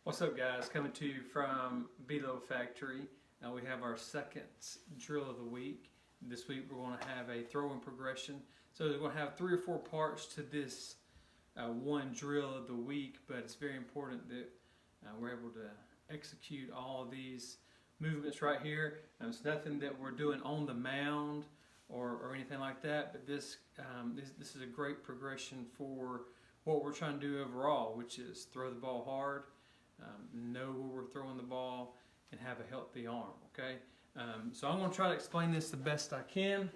What's up, guys? Coming to you from Velo factory. Now we have our second drill of the week. This week we're going to have a throw-in progression. So we're going to have 3 or 4 parts to this one drill of the week, but it's very important that we're able to execute all of these movements right here. It's nothing that we're doing on the mound or anything like that, but this is a great progression for what we're trying to do overall, which is throw the ball hard, know where we're throwing the ball, and have a healthy arm, okay? So I'm going to try to explain this the best I can.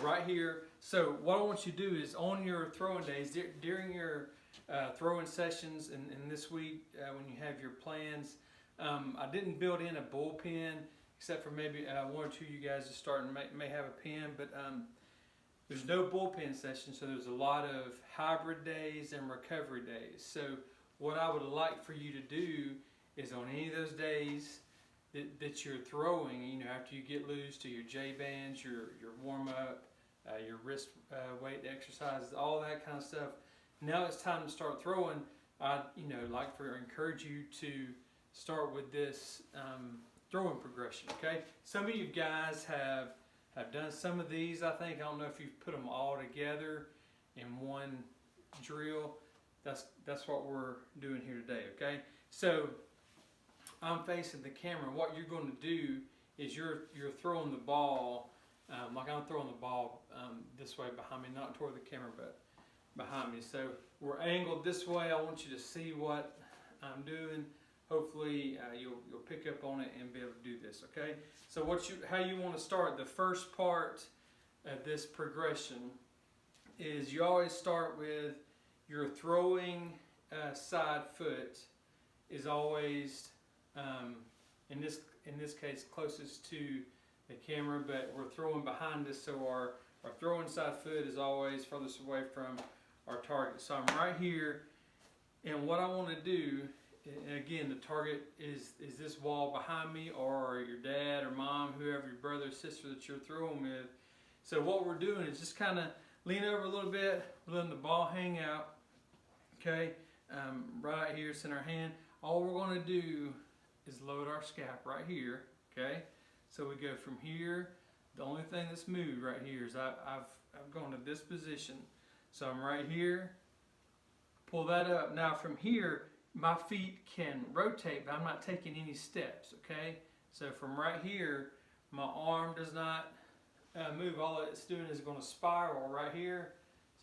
Right here, so what I want you to do is on your throwing days, during your throwing sessions, and this week when you have your plans, I didn't build in a bullpen, except for maybe 1 or 2 of you guys just starting may have a pen, but there's no bullpen session, so there's a lot of hybrid days and recovery days. So what I would like for you to do is on any of those days that you're throwing, you know, after you get loose to your J-bands, your warm-up, your wrist weight exercises, all that kind of stuff. Now it's time to start throwing. I'd like to encourage you to start with this throwing progression, okay? Some of you guys have done some of these, I think. I don't know if you've put them all together in one drill. That's what we're doing here today, okay? So I'm facing the camera. What you're going to do is you're throwing the ball, like I'm throwing the ball this way behind me, not toward the camera, but behind me. So we're angled this way. I want you to see what I'm doing. Hopefully you'll pick up on it and be able to do this, okay? So how you want to start the first part of this progression is you always start with your throwing side foot is always in this case closest to the camera, but we're throwing behind us, so our throwing side foot is always furthest away from our target. So I'm right here, and what I want to do, and again, the target is this wall behind me, or your dad or mom, whoever, your brother or sister that you're throwing with. So what we're doing is just kind of lean over a little bit, letting the ball hang out, okay? Right here, it's in our hand. All we're going to do is load our scap right here, okay? So we go from here. The only thing that's moved right here is I've gone to this position. So I'm right here, pull that up. Now from here, my feet can rotate, but I'm not taking any steps, okay? So from right here, my arm does not move. All it's doing is going to spiral right here.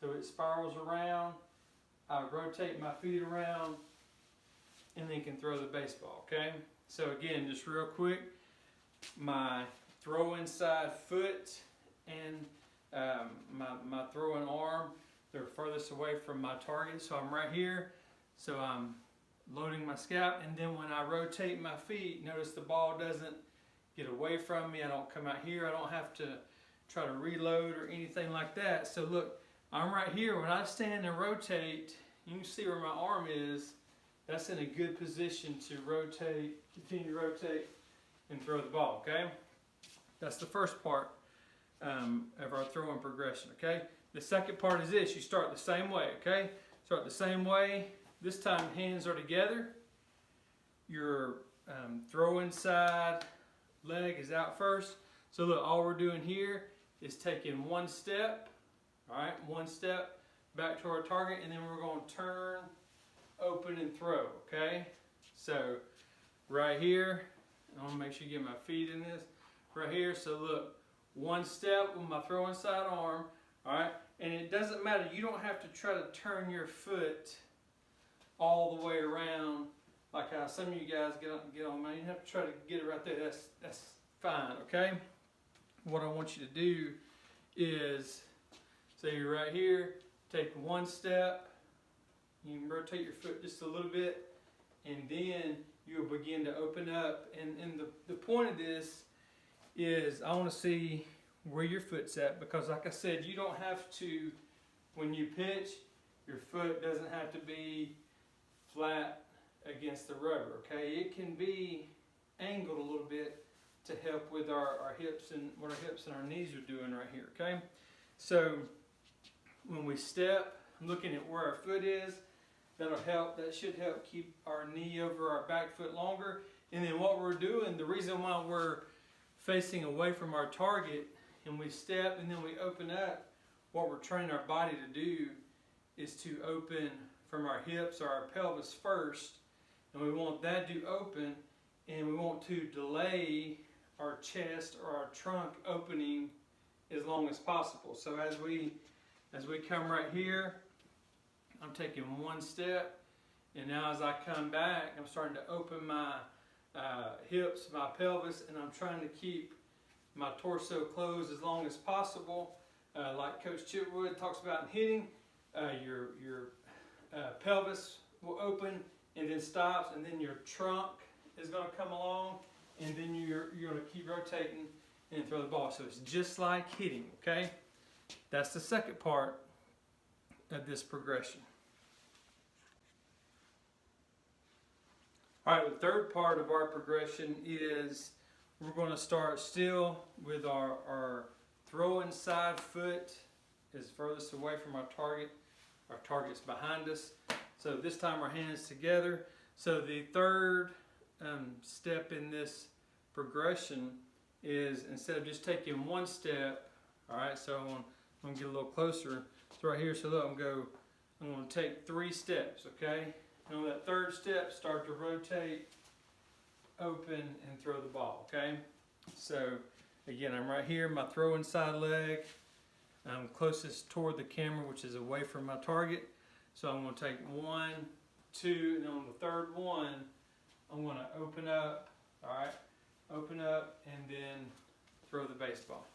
So it spirals around. I rotate my feet around, and then can throw the baseball, okay? So again, just real quick, my throwing side foot and my throwing arm, they're furthest away from my target. So I'm right here. So I'm loading my scap, and then when I rotate my feet, notice the ball doesn't get away from me. I don't come out here. I don't have to try to reload or anything like that. So look, I'm right here. When I stand and rotate, you can see where my arm is. That's in a good position to rotate, continue to rotate, and throw the ball, okay? That's the first part of our throwing progression, okay? The second part is this. You start the same way, okay? Start the same way. This time hands are together. Your throwing side leg is out first. So look, all we're doing here is taking one step, all right? One step back to our target, and then we're going to turn, open, and throw, okay? So right here, I want to make sure you get my feet in this. Right here, so look, one step with my throwing side arm, all right? And it doesn't matter. You don't have to try to turn your foot all the way around like how some of you guys get on. Man, you have to try to get it right there. That's fine, okay? What I want you to do is, say you're right here, take one step, you can rotate your foot just a little bit, and then you'll begin to open up. And the point of this is I want to see where your foot's at, because like I said, you don't have to, when you pitch, your foot doesn't have to be flat against the rubber, okay? It can be angled a little bit to help with our hips and what our hips and our knees are doing right here, okay? So when we step, I'm looking at where our foot is. That'll help. That should help keep our knee over our back foot longer. And then what we're doing, the reason why we're facing away from our target and we step and then we open up, what we're training our body to do is to open from our hips or our pelvis first. And we want that to open, and we want to delay our chest or our trunk opening as long as possible. So as we come right here, I'm taking one step, and now as I come back, I'm starting to open my hips, my pelvis, and I'm trying to keep my torso closed as long as possible. Like Coach Chipwood talks about in hitting, your pelvis will open and then stops, and then your trunk is going to come along, and then you're going to keep rotating and throw the ball. So it's just like hitting, okay? That's the second part of this progression. All right, the third part of our progression is we're going to start still with our throwing side foot is furthest away from our target. Our target's behind us. So this time our hands together. So the third step in this progression is, instead of just taking one step, all right, so I'm going to get a little closer. So right here, so look, I'm going to take 3 steps, okay? And on that third step, start to rotate, open, and throw the ball, okay? So again, I'm right here, my throwing side leg. I'm closest toward the camera, which is away from my target. So I'm going to take 1, 2, and on the third one, I'm going to open up, all right? Open up and then throw the baseball.